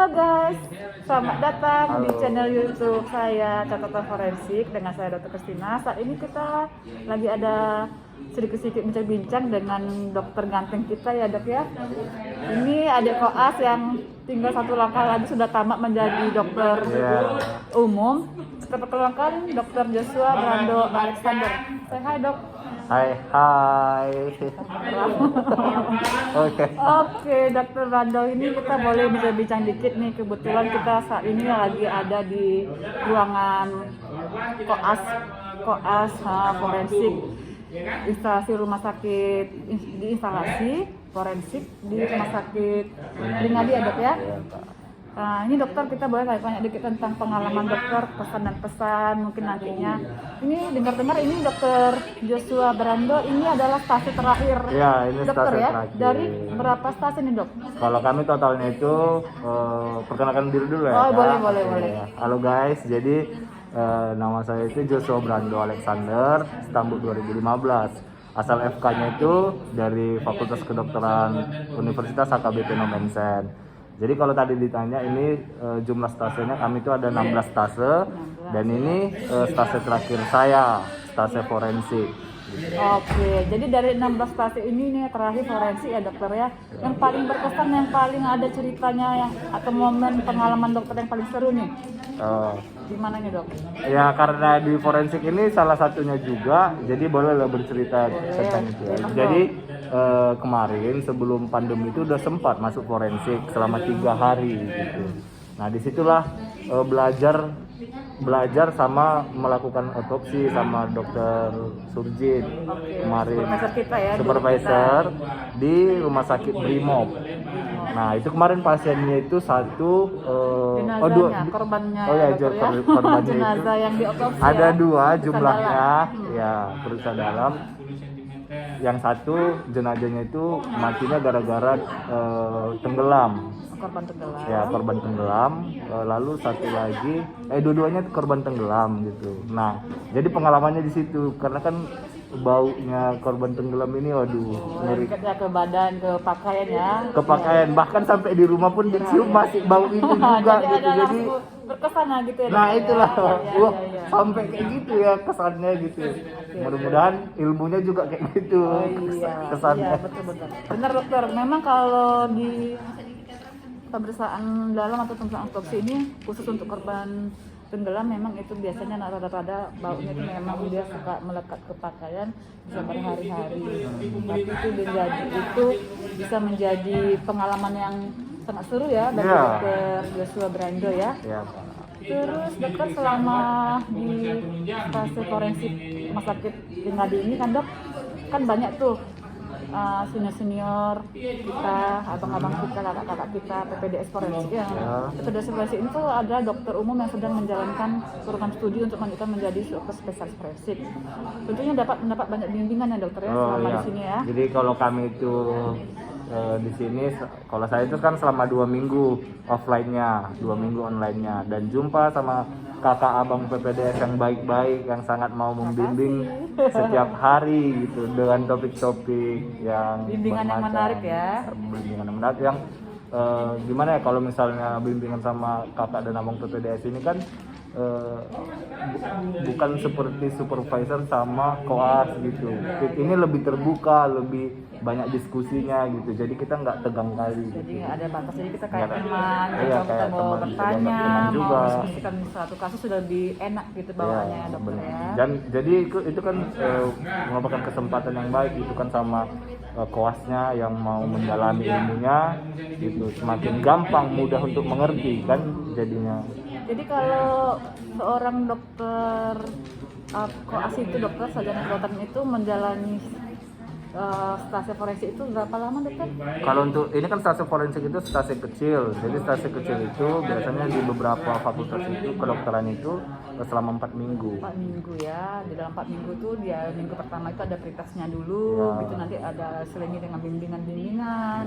Halo guys, selamat datang di Halo. channel YouTube saya Catatan Forensik dengan saya Dr. Kristina. Saat ini kita lagi ada sedikit-sedikit bincang-bincang dengan dokter ganteng kita ya dok ya. Ini adik koas yang tinggal satu langkah lagi sudah tamat menjadi dokter umum. Kita perkenalkan Dr. Joshua Brando Alexander. Say hi dok. Hai. Oke, Dokter Brando, ini kita boleh bincang-bincang dikit nih. Kebetulan kita saat ini lagi ada di ruangan koas forensik instalasi rumah sakit di instalasi forensik di rumah sakit Pringadi ya dok ya. Nah, ini dokter kita boleh tanya dikit tentang pengalaman dokter, pesan dan pesan mungkin nantinya. Ini dengar-dengar ini dokter Joshua Brando ini adalah stasi terakhir. Ya, ini dokter stasi ya. terakhir. Dari berapa stasi nih dok? Kalau kami totalnya itu perkenalkan diri dulu ya. Oh, Kak. boleh. Ya. Halo guys, jadi nama saya itu Joshua Brando Alexander, Istanbul 2015. Asal FK-nya itu dari Fakultas Kedokteran Universitas HKBP Nomensen. Jadi kalau tadi ditanya ini jumlah stasiunnya kami itu ada 16 stase dan ini stase terakhir saya, stase forensik. Oke, jadi dari 16 stasi ini nih terakhir forensik ya dokter ya. Yang paling berkesan, yang paling ada ceritanya yang atau momen pengalaman dokter yang paling seru nih. Gimana nih dok? Ya karena di forensik ini salah satunya juga, jadi bolehlah bercerita tentang itu. Ya. Jadi kemarin sebelum pandemi itu udah sempat masuk forensik selama 3 hari gitu. Nah disitulah belajar sama melakukan otopsi sama dokter surgeon kemarin, Supervisor kita ya, supervisor di rumah sakit Brimob. Nah itu kemarin pasiennya itu satu korbannya korbannya jenazah itu yang diotopsi ada ya? 2 jumlahnya ya periksa dalam. Yang satu jenazahnya itu matinya gara-gara tenggelam. Korban tenggelam. Ya korban tenggelam. Lalu satu lagi dua-duanya korban tenggelam gitu. Nah jadi pengalamannya di situ karena kan baunya korban tenggelam ini waduh ngeri Ya, ke badan, ke pakaian ya. ke pakaian bahkan sampai di rumah pun dicium masih bau itu juga jadi gitu. ada Jadi berkesan lah gitu ya. nah dok, itulah ya. wah sampai kayak gitu ya kesannya gitu. Mudah-mudahan ilmunya juga kayak gitu kesannya. Iya betul. Benar dokter. Memang kalau di pemeriksaan dalam atau pemeriksaan otopsi ini khusus untuk korban tenggelam memang itu biasanya rada-rada baunya itu memang dia suka melekat ke pakaian bisa berhari-hari. Tapi itu bisa menjadi pengalaman yang sangat seru ya bagi dokter Joshua Brando ya. Terus dokter selama di fase forensik rumah sakit Pringadi ini kan dok, kan banyak tuh senior kita, abang-abang kita, kakak-kakak kita, PPDS forensik ya. PPDS forensik itu adalah dokter umum yang sedang menjalankan program studi untuk melanjutkan menjadi dokter spesialis forensik. Tentunya dapat mendapat banyak bimbingan ya dokter ya selama di sini ya. Jadi kalau kami itu di sini, kalau saya itu kan selama 2 minggu offline-nya, 2 minggu online-nya, dan jumpa sama kakak abang PPDS yang baik-baik, yang sangat mau membimbing setiap hari gitu dengan topik-topik yang bimbingan yang menarik ya. Bimbingan yang menarik yang gimana ya kalau misalnya bimbingan sama kakak dan abang PPDS ini kan bukan seperti supervisor sama koas gitu. Ini lebih terbuka, lebih banyak diskusinya gitu. Jadi kita nggak tegang kali. Jadi gitu. ada batas. Jadi kita kayak teman. Iya, Kalau kita mau bertanya, juga. mau diskusikan satu kasus sudah lebih enak gitu bawaannya ya, dokter ya. Dan jadi itu kan merupakan kesempatan yang baik itu kan sama koasnya yang mau mendalami ilmunya gitu. Semakin gampang, mudah untuk mengerti kan jadinya. Jadi kalau seorang dokter koas itu dokter sarjana kedokteran itu menjalani stase forensik itu berapa lama dokter? Kalau untuk ini kan stase forensik itu stase kecil. Jadi stase kecil itu biasanya di beberapa fakultas itu kedokteran itu selama 4 minggu. 4 minggu ya. Di dalam 4 minggu tuh dia minggu pertama itu ada peritasnya dulu, gitu nanti ada selingi dengan bimbingan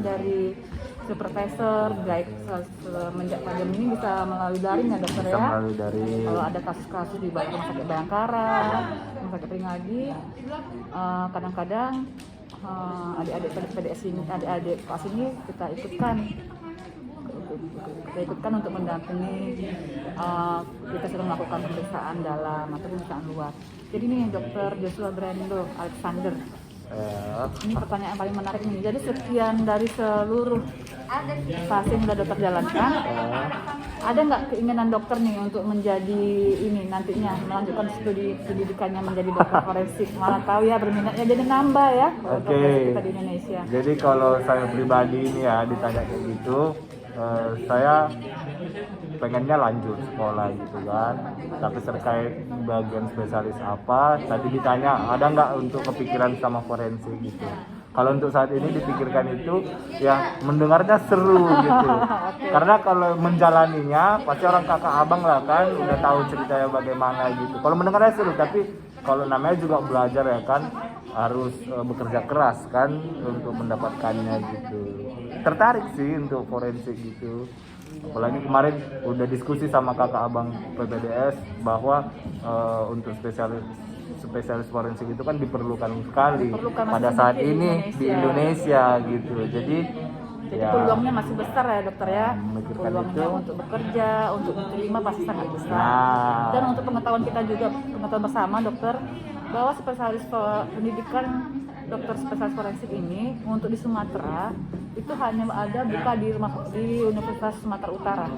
dari supervisor, baik semenjak pandemi ini bisa melalui daring ya dokter ya. Melalui daring. Kalau ada kasus-kasus di rumah sakit Bayangkara, rumah sakit Pringadi, kadang-kadang adik-adik PDS ini, adik-adik kelas ini kita ikutkan saya ikutkan untuk mendampingi kita sedang melakukan pemeriksaan dalam atau pemeriksaan luar. Jadi nih Dr. Joshua Brando Alexander, ini pertanyaan paling menarik nih. Jadi sekian dari seluruh fase yang sudah dokter jalankan, ada nggak keinginan dokter nih untuk menjadi ini nantinya melanjutkan studi pendidikannya menjadi dokter forensik? Malah tahu ya berminatnya jadi nambah ya dokter kita di Indonesia. Jadi kalau saya pribadi ini ya ditanya kayak gitu, saya pengennya lanjut sekolah gitu kan. Tapi terkait bagian spesialis apa, tadi ditanya ada nggak untuk kepikiran sama forensik gitu. Kalau untuk saat ini dipikirkan itu ya mendengarnya seru gitu. Karena kalau menjalaninya pasti orang kakak abang lah kan udah tahu ceritanya bagaimana gitu. Kalau mendengarnya seru, tapi kalau namanya juga belajar ya kan harus bekerja keras kan untuk mendapatkannya gitu. Tertarik sih untuk forensik gitu. Apalagi kemarin udah diskusi sama kakak abang PPDS bahwa untuk spesialis forensik itu kan diperlukan sekali pada saat ini di Indonesia gitu. Jadi ya, peluangnya masih besar ya dokter ya. Peluangnya itu untuk bekerja, untuk diterima pasti sangat besar. Nah. Dan untuk pengetahuan kita juga, pengetahuan bersama dokter, bahwa spesialis pendidikan dokter spesialis forensik ini untuk di Sumatera itu hanya ada buka di Universitas Sumatera Utara.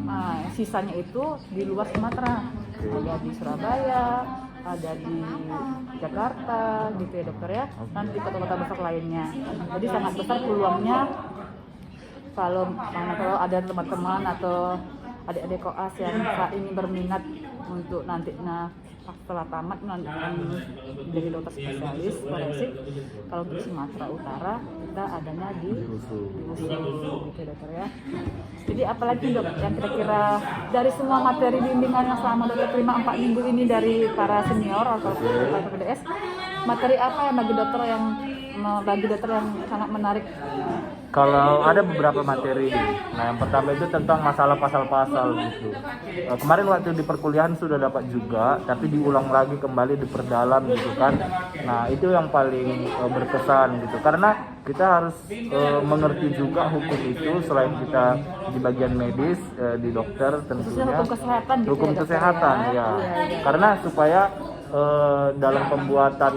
Nah, sisanya itu di luar Sumatera, ada di Surabaya, ada di Jakarta gitu ya dokter ya, nanti kota-kota besar lainnya. Jadi sangat besar peluangnya kalau ada teman-teman atau adik-adik koas yang saat ini berminat untuk nantinya setelah tamat menjadi dokter spesialis forensik. Kalau untuk Sumatera Utara kita adanya di Usul gitu dokter ya. Jadi apalagi dok yang kira-kira dari semua materi bimbingan yang selama dokter terima 4 minggu ini dari para senior atau PPDS, materi apa yang bagi dokter yang sangat menarik? Kalau ada beberapa materi, nah yang pertama itu tentang masalah pasal-pasal gitu. Kemarin waktu di perkuliahan sudah dapat juga, tapi diulang lagi kembali diperdalam gitu kan. Nah itu yang paling berkesan gitu, karena kita harus mengerti juga hukum itu selain kita di bagian medis, di dokter tentunya. Hukum kesehatan gitu hukum ya, kesehatan ya. Iya. Karena supaya dalam pembuatan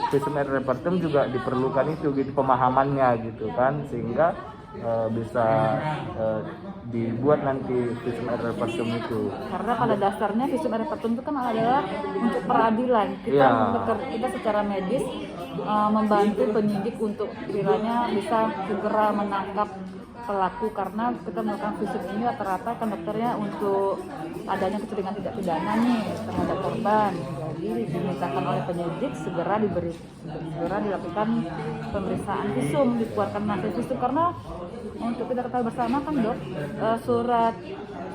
visum et repertum juga diperlukan itu gitu pemahamannya gitu kan, sehingga bisa dibuat nanti visum et repertum itu. Karena pada dasarnya visum et repertum itu kan adalah untuk peradilan. Kita secara medis membantu penyidik untuk kiranya bisa segera menangkap pelaku, karena kita melakukan visum ini rata-rata kan dokternya untuk adanya kecurigaan tidak pidana nih terhadap korban. Jadi dimintakan oleh penyidik segera dilakukan pemeriksaan visum, dikeluarkan hasil visum, karena untuk kita ketahui bersama kan dok, surat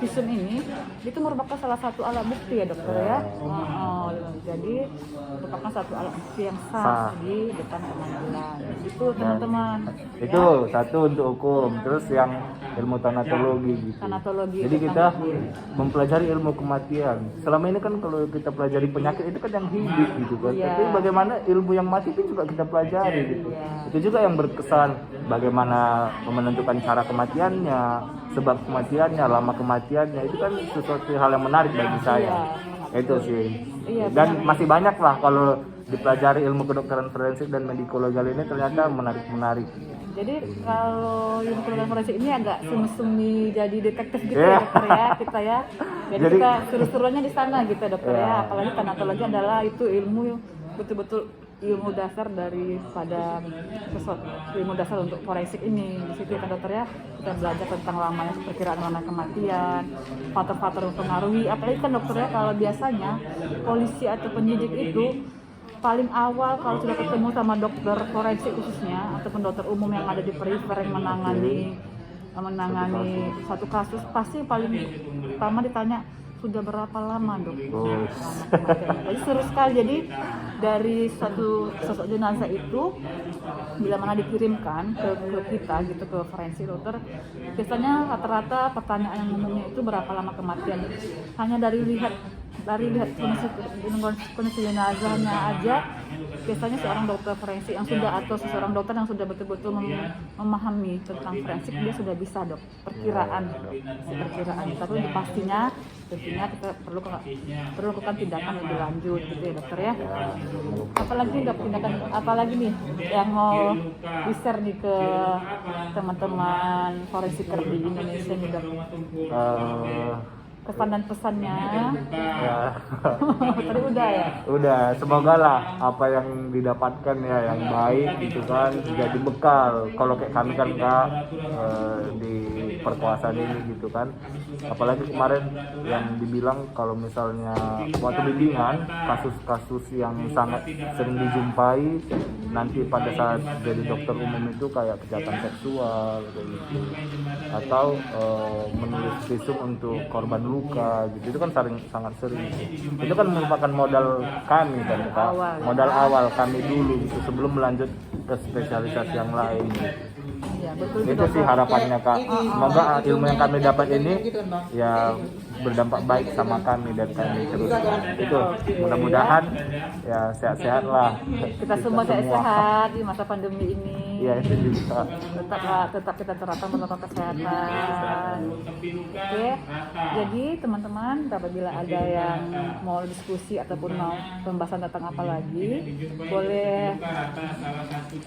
visum ini itu merupakan salah satu alat bukti ya dokter ya. Jadi merupakan satu alat bukti yang sah di depan pengadilan. Itu teman-teman. Itu ya. Satu untuk hukum, terus yang ilmu tanatologi gitu. Jadi kita mempelajari ilmu kematian. Selama ini kan kalau kita pelajari penyakit itu kan yang hidup gitu kan. Ya. Tapi bagaimana ilmu yang mati itu juga kita pelajari gitu. Ya. Itu juga yang berkesan, bagaimana menentukan cara kematiannya, sebab kematiannya, lama kematiannya, itu kan sesuatu hal yang menarik bagi saya. Itu sih. Dan masih banyak lah kalau dipelajari ilmu kedokteran forensik dan medikologi ini ternyata menarik. Jadi kalau ilmu kedokteran forensik ini agak semi-semi jadi detektif gitu ya dokter ya kita ya. Jadi kita seru-serunya di sana gitu dokter ya. Apalagi tanatologi adalah itu ilmu betul-betul ilmu dasar daripada ilmu dasar untuk forensik ini. Di situ kan dokter ya kita belajar tentang lamanya perkiraan lama kematian, faktor-faktor yang mempengaruhi. Apalagi kan dokter ya kalau biasanya polisi atau penyidik itu paling awal kalau sudah ketemu sama dokter forensik khususnya ataupun dokter umum yang ada di perifer yang menangani satu kasus, pasti paling pertama ditanya sudah berapa lama dok? Jadi seru sekali. Jadi dari satu sosok jenazah itu bila mana dikirimkan ke kita gitu ke forensik dokter, biasanya rata-rata pertanyaan yang umumnya itu berapa lama kematian. Hanya dari lihat lari lihat kondisi jenazahnya aja, biasanya seorang dokter forensik yang sudah atau seorang dokter yang sudah betul-betul memahami tentang forensik, dia sudah bisa dok perkiraan. Tapi untuk pastinya tentunya kita perlu lakukan tindakan lebih lanjut gitu ya dokter ya. Apalagi dok tindakan apalagi nih yang mau di-share nih ke teman-teman forensiker di Indonesia nih dok, kesan dan pesannya. Ya. Tadi udah ya. Udah, semoga lah apa yang didapatkan ya yang baik gitu kan jadi bekal. Kalau kayak kami kan Kak di perkuasaan ini gitu kan. Apalagi kemarin yang dibilang kalau misalnya waktu bimbingan kasus-kasus yang sangat sering dijumpai nanti pada saat jadi dokter umum itu kayak kejahatan seksual gitu. Atau menulis visum untuk korban luka gitu, itu kan sangat sering. Itu kan merupakan modal kami kan Kak, modal awal kami dulu gitu sebelum melanjut ke spesialisasi yang lain. Ya, betul Itu sih harapannya Kak. Semoga ilmu yang kami dapat ini ya berdampak baik sama kami dan kami terus. Itu mudah-mudahan ya sehat-sehat lah. Kita semua sehat di masa pandemi ini. Iya itu juga. Tetap kita terapkan protokol kesehatan. Oke. Jadi teman-teman, apabila ada yang mau diskusi ataupun mau pembahasan tentang apa lagi, boleh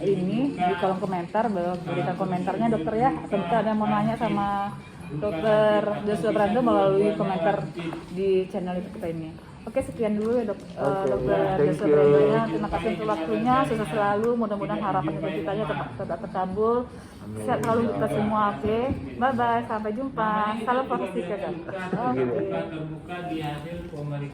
ini di kolom komentar, berikan komentarnya dokter ya. Atau kita ada yang mau nanya sama Dokter Joshua Brando melalui komentar di channel YouTube kita ini. Oke, sekian dulu ya Dokter Joshua Brando ya. Terima kasih untuk waktunya, sukses selalu. Mudah-mudahan harapan kita tetap terkabul. Sehat selalu kita semua. Oke, bye bye, sampai jumpa. Salam positif ya Dok. Oke.